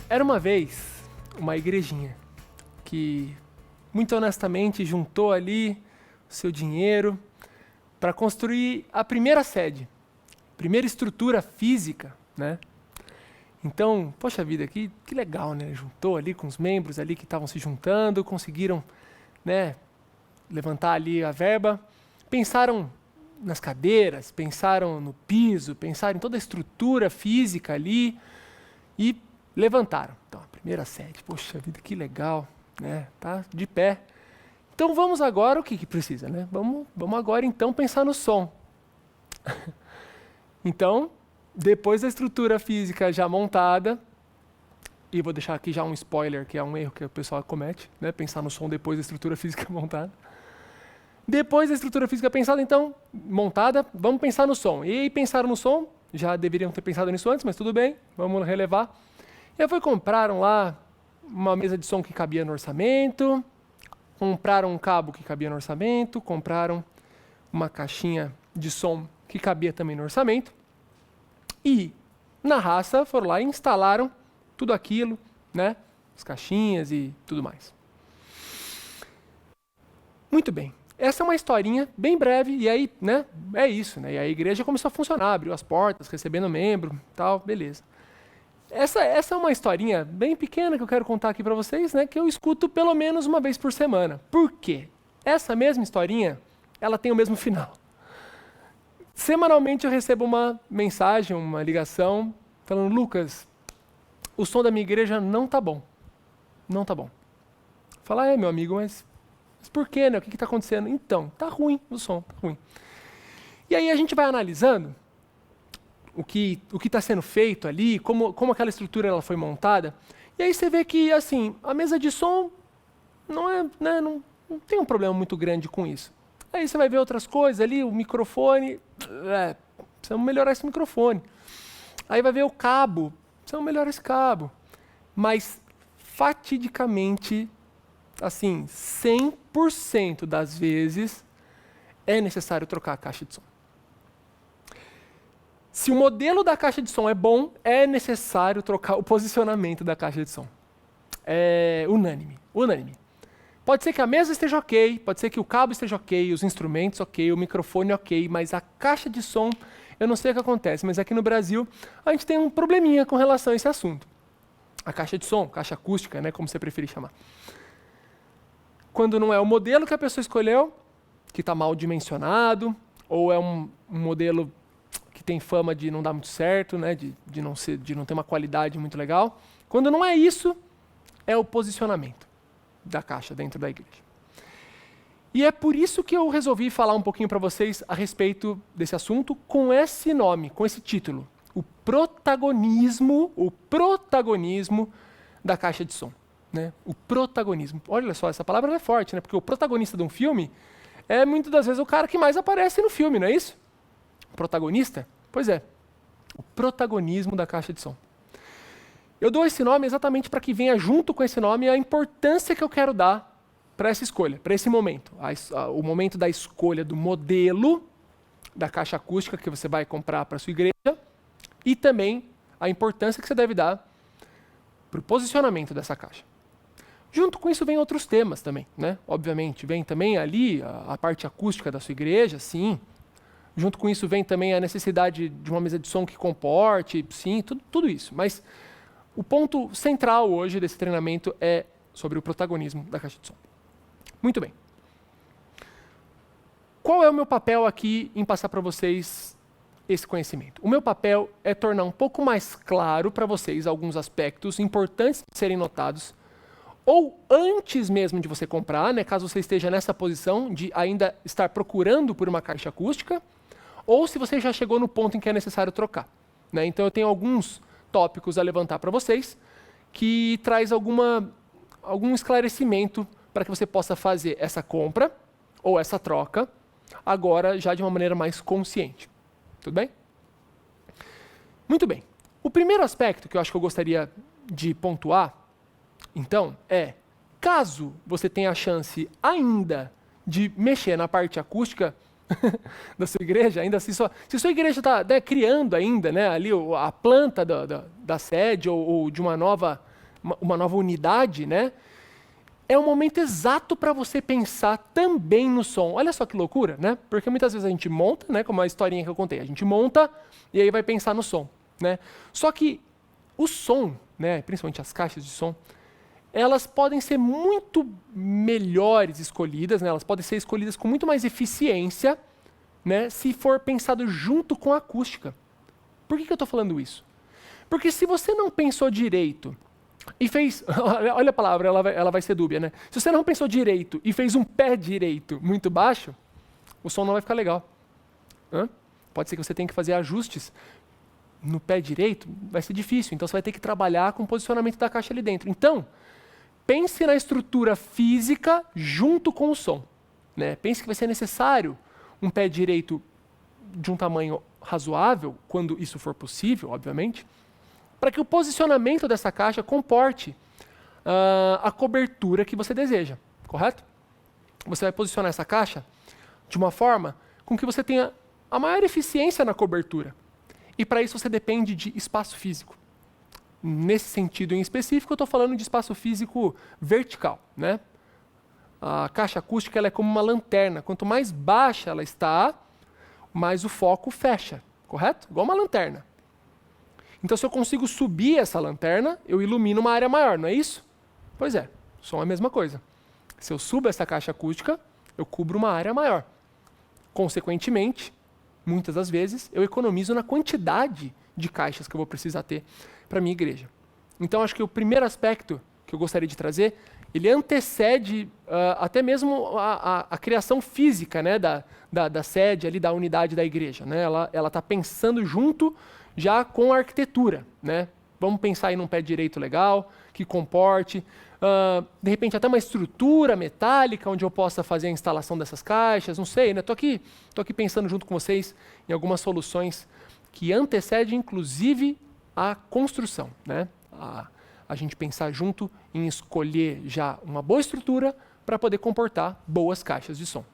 Era uma vez uma igrejinha que, muito honestamente, juntou ali o seu dinheiro para construir a primeira sede, primeira estrutura física, né? Então, poxa vida, que legal, né? Juntou ali com os membros ali que estavam se juntando, conseguiram, né, levantar ali a verba, pensaram nas cadeiras, pensaram no piso, pensaram em toda a estrutura física ali e levantaram. Então, a primeira sede, poxa vida, que legal, né? Tá de pé. Então vamos agora, o que precisa, né? Vamos agora então pensar no som. Então, depois da estrutura física já montada, e vou deixar aqui já um spoiler, que é um erro que o pessoal comete, né? Pensar no som depois da estrutura física montada. Depois da estrutura física pensada, então, montada, vamos pensar no som. E aí pensaram no som, já deveriam ter pensado nisso antes, mas tudo bem, vamos relevar. E aí compraram lá uma mesa de som que cabia no orçamento, compraram um cabo que cabia no orçamento, compraram uma caixinha de som que cabia também no orçamento. E, na raça, foram lá e instalaram tudo aquilo, né? As caixinhas e tudo mais. Muito bem. Essa é uma historinha bem breve, e aí, né, é isso, né? E a igreja começou a funcionar, abriu as portas, recebendo membro, tal, beleza. Essa é uma historinha bem pequena que eu quero contar aqui para vocês, né, que eu escuto pelo menos uma vez por semana. Por quê? Essa mesma historinha, ela tem o mesmo final. Semanalmente eu recebo uma mensagem, uma ligação, falando, Lucas, o som da minha igreja não tá bom. Não tá bom. Fala, meu amigo, mas por quê, né? O que está acontecendo? Então, tá ruim o som, tá ruim. E aí a gente vai analisando o que está sendo feito ali, como aquela estrutura ela foi montada, e aí você vê que, assim, a mesa de som não é, né, não tem um problema muito grande com isso. Aí você vai ver outras coisas ali, o microfone, precisamos melhorar esse microfone. Aí vai ver o cabo, precisamos melhorar esse cabo. Mas, fatidicamente, assim, 100% das vezes é necessário trocar a caixa de som. Se o modelo da caixa de som é bom, é necessário trocar o posicionamento da caixa de som. É unânime. Pode ser que a mesa esteja ok, pode ser que o cabo esteja ok, os instrumentos ok, o microfone ok, mas a caixa de som, eu não sei o que acontece, mas aqui no Brasil a gente tem um probleminha com relação a esse assunto. A caixa de som, caixa acústica, né, como você preferir chamar. Quando não é o modelo que a pessoa escolheu, que está mal dimensionado, ou é um modelo que tem fama de não dar muito certo, né, de não ter uma qualidade muito legal. Quando não é isso, é o posicionamento da caixa dentro da igreja. E é por isso que eu resolvi falar um pouquinho para vocês a respeito desse assunto com esse nome, com esse título. O protagonismo da caixa de som. Né? O protagonismo. Olha só, essa palavra é forte, né? Porque o protagonista de um filme é muitas das vezes o cara que mais aparece no filme, não é isso? O protagonista? Pois é. O protagonismo da caixa de som. Eu dou esse nome exatamente para que venha junto com esse nome a importância que eu quero dar para essa escolha, para esse momento. O momento da escolha do modelo da caixa acústica que você vai comprar para a sua igreja e também a importância que você deve dar para o posicionamento dessa caixa. Junto com isso vem outros temas também, né? Obviamente, vem também ali a parte acústica da sua igreja, sim. Junto com isso vem também a necessidade de uma mesa de som que comporte, sim, tudo isso. Mas o ponto central hoje desse treinamento é sobre o protagonismo da caixa de som. Muito bem. Qual é o meu papel aqui em passar para vocês esse conhecimento? O meu papel é tornar um pouco mais claro para vocês alguns aspectos importantes de serem notados, ou antes mesmo de você comprar, né, caso você esteja nessa posição de ainda estar procurando por uma caixa acústica, ou se você já chegou no ponto em que é necessário trocar. Né? Então eu tenho alguns tópicos a levantar para vocês que traz algum esclarecimento para que você possa fazer essa compra ou essa troca agora já de uma maneira mais consciente. Tudo bem? Muito bem. O primeiro aspecto que eu acho que eu gostaria de pontuar, então, é, caso você tenha a chance ainda de mexer na parte acústica, da sua igreja, ainda assim, se sua igreja está, né, criando ainda, né, ali a planta da sede ou de uma nova unidade, né, é o momento exato para você pensar também no som. Olha só que loucura, né? Porque muitas vezes a gente monta, né, como a historinha que eu contei, a gente monta e aí vai pensar no som, né? Só que o som, né, principalmente as caixas de som, elas podem ser muito melhores escolhidas, né? Elas podem ser escolhidas com muito mais eficiência, né, se for pensado junto com a acústica. Por que eu estou falando isso? Porque se você não pensou direito e fez... Olha a palavra, ela vai ser dúbia, né? Se você não pensou direito e fez um pé direito muito baixo, o som não vai ficar legal. Pode ser que você tenha que fazer ajustes no pé direito, vai ser difícil. Então você vai ter que trabalhar com o posicionamento da caixa ali dentro. Então, pense na estrutura física junto com o som, né? Pense que vai ser necessário um pé direito de um tamanho razoável, quando isso for possível, obviamente, para que o posicionamento dessa caixa comporte a cobertura que você deseja, correto? Você vai posicionar essa caixa de uma forma com que você tenha a maior eficiência na cobertura. E para isso você depende de espaço físico. Nesse sentido em específico, eu estou falando de espaço físico vertical, né? A caixa acústica ela é como uma lanterna. Quanto mais baixa ela está, mais o foco fecha, correto? Igual uma lanterna. Então, se eu consigo subir essa lanterna, eu ilumino uma área maior, não é isso? Pois é, som é a mesma coisa. Se eu subo essa caixa acústica, eu cubro uma área maior. Consequentemente, muitas das vezes, eu economizo na quantidade de caixas que eu vou precisar ter para a minha igreja. Então, acho que o primeiro aspecto que eu gostaria de trazer, ele antecede até mesmo a criação física, né, da sede, ali, da unidade da igreja. Né? Ela está pensando junto já com a arquitetura. Né? Vamos pensar aí num pé direito legal, que comporte, de repente até uma estrutura metálica onde eu possa fazer a instalação dessas caixas, não sei, né? Estou aqui pensando junto com vocês em algumas soluções que antecedem, inclusive, a construção. Né? A gente pensar junto em escolher já uma boa estrutura para poder comportar boas caixas de som.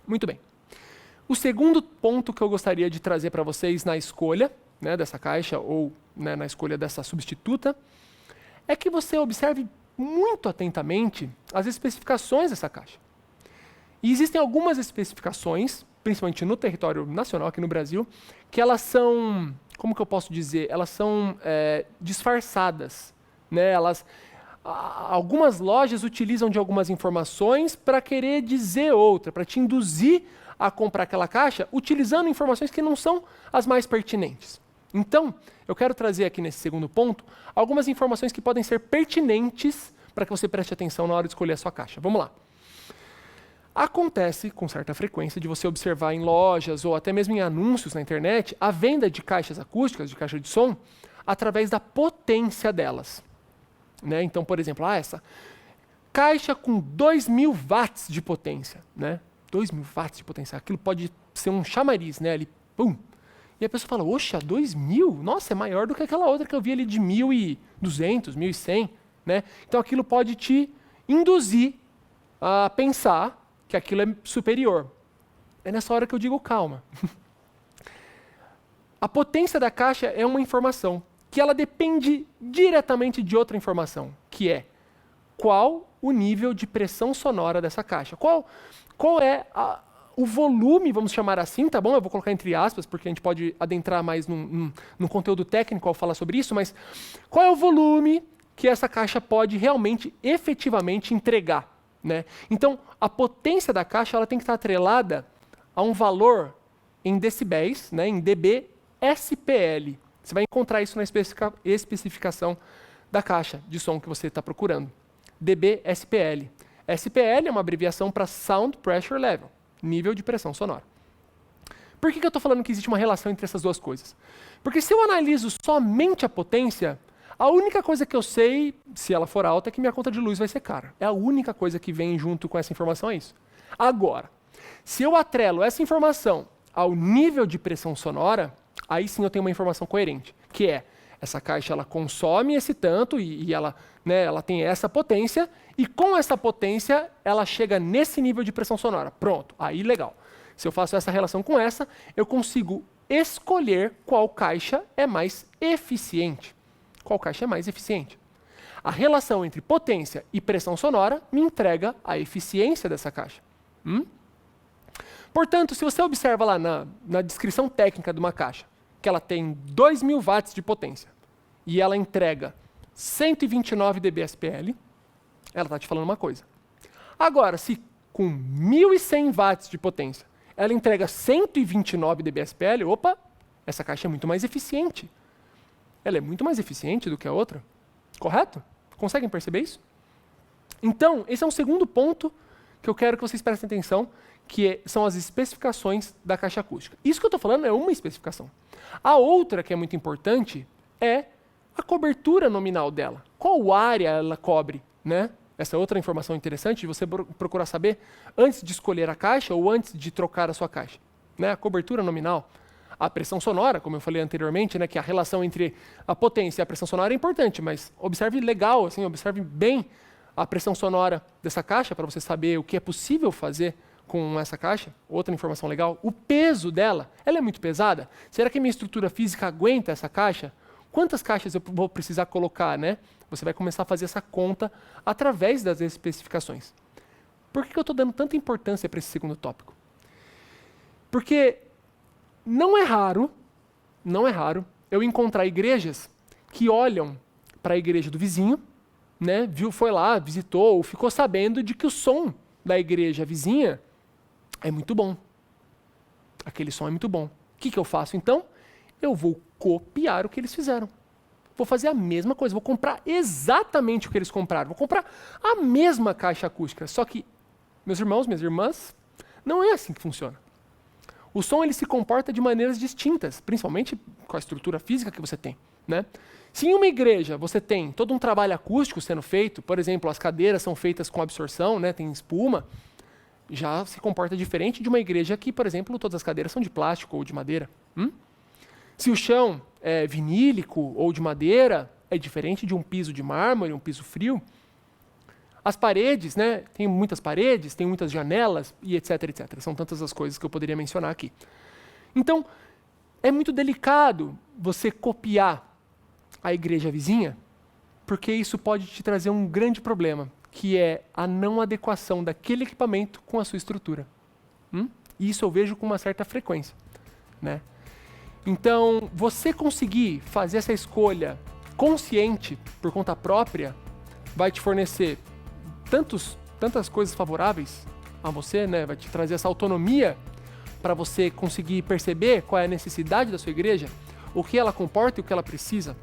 Muito bem. O segundo ponto que eu gostaria de trazer para vocês na escolha, né, dessa caixa ou, né, na escolha dessa substituta é que você observe muito atentamente as especificações dessa caixa. E existem algumas especificações, principalmente no território nacional, aqui no Brasil, que elas são, como que eu posso dizer, elas são disfarçadas. Né? Algumas lojas utilizam de algumas informações para querer dizer outra, para te induzir a comprar aquela caixa, utilizando informações que não são as mais pertinentes. Então, eu quero trazer aqui nesse segundo ponto algumas informações que podem ser pertinentes para que você preste atenção na hora de escolher a sua caixa. Vamos lá. Acontece com certa frequência de você observar em lojas ou até mesmo em anúncios na internet a venda de caixas acústicas, de caixa de som, através da potência delas. Né? Então, por exemplo, essa caixa com 2.000 watts de potência. Né? 2.000 watts de potência. Aquilo pode ser um chamariz, né? Ali, pum. E a pessoa fala, oxa, 2.000? Nossa, é maior do que aquela outra que eu vi ali de 1.200, 1.100. Né? Então, aquilo pode te induzir a pensar que aquilo é superior. É nessa hora que eu digo calma. A potência da caixa é uma informação que ela depende diretamente de outra informação, que é qual o nível de pressão sonora dessa caixa. Qual é o volume, vamos chamar assim, tá bom? Eu vou colocar entre aspas, porque a gente pode adentrar mais no conteúdo técnico ao falar sobre isso, mas qual é o volume que essa caixa pode realmente, efetivamente entregar? Né? Então, a potência da caixa ela tem que estar atrelada a um valor em decibéis, né, em dB/SPL. Você vai encontrar isso na especificação da caixa de som que você está procurando. dB/SPL. SPL é uma abreviação para Sound Pressure Level, nível de pressão sonora. Por que eu estou falando que existe uma relação entre essas duas coisas? Porque se eu analiso somente a potência, a única coisa que eu sei, se ela for alta, é que minha conta de luz vai ser cara. É a única coisa que vem junto com essa informação, é isso. Agora, se eu atrelo essa informação ao nível de pressão sonora, aí sim eu tenho uma informação coerente, que é, essa caixa ela consome esse tanto e ela, né, ela tem essa potência, e com essa potência ela chega nesse nível de pressão sonora. Pronto, aí legal. Se eu faço essa relação com essa, eu consigo escolher qual caixa é mais eficiente. Qual caixa é mais eficiente? A relação entre potência e pressão sonora me entrega a eficiência dessa caixa. Portanto, se você observa lá na descrição técnica de uma caixa, que ela tem 2.000 watts de potência e ela entrega 129 dBSPL, ela está te falando uma coisa. Agora, se com 1.100 watts de potência ela entrega 129 dBSPL, opa, essa caixa é muito mais eficiente. Ela é muito mais eficiente do que a outra. Correto? Conseguem perceber isso? Então, esse é um segundo ponto que eu quero que vocês prestem atenção, que são as especificações da caixa acústica. Isso que eu estou falando é uma especificação. A outra, que é muito importante, é a cobertura nominal dela. Qual área ela cobre, né? Essa é outra informação interessante de você procurar saber antes de escolher a caixa ou antes de trocar a sua caixa. Né? A cobertura nominal. A pressão sonora, como eu falei anteriormente, né, que a relação entre a potência e a pressão sonora é importante, mas observe legal, assim, observe bem a pressão sonora dessa caixa para você saber o que é possível fazer com essa caixa. Outra informação legal, o peso dela, ela é muito pesada? Será que minha estrutura física aguenta essa caixa? Quantas caixas eu vou precisar colocar, né? Você vai começar a fazer essa conta através das especificações. Por que eu estou dando tanta importância para esse segundo tópico? Porque não é raro eu encontrar igrejas que olham para a igreja do vizinho, né? Foi lá, visitou, ficou sabendo de que o som da igreja vizinha é muito bom. Aquele som é muito bom. O que eu faço então? Eu vou copiar o que eles fizeram. Vou fazer a mesma coisa, vou comprar exatamente o que eles compraram. Vou comprar a mesma caixa acústica. Só que, meus irmãos, minhas irmãs, não é assim que funciona. O som ele se comporta de maneiras distintas, principalmente com a estrutura física que você tem. Né? Se em uma igreja você tem todo um trabalho acústico sendo feito, por exemplo, as cadeiras são feitas com absorção, né, tem espuma, já se comporta diferente de uma igreja que, por exemplo, todas as cadeiras são de plástico ou de madeira. Se o chão é vinílico ou de madeira, é diferente de um piso de mármore, um piso frio. As paredes, né, tem muitas paredes, tem muitas janelas e etc, etc. São tantas as coisas que eu poderia mencionar aqui. Então, é muito delicado você copiar a igreja vizinha, porque isso pode te trazer um grande problema, que é a não adequação daquele equipamento com a sua estrutura. E isso eu vejo com uma certa frequência. Né? Então, você conseguir fazer essa escolha consciente, por conta própria, vai te fornecer tantas coisas favoráveis a você, né? Vai te trazer essa autonomia para você conseguir perceber qual é a necessidade da sua igreja, o que ela comporta e o que ela precisa.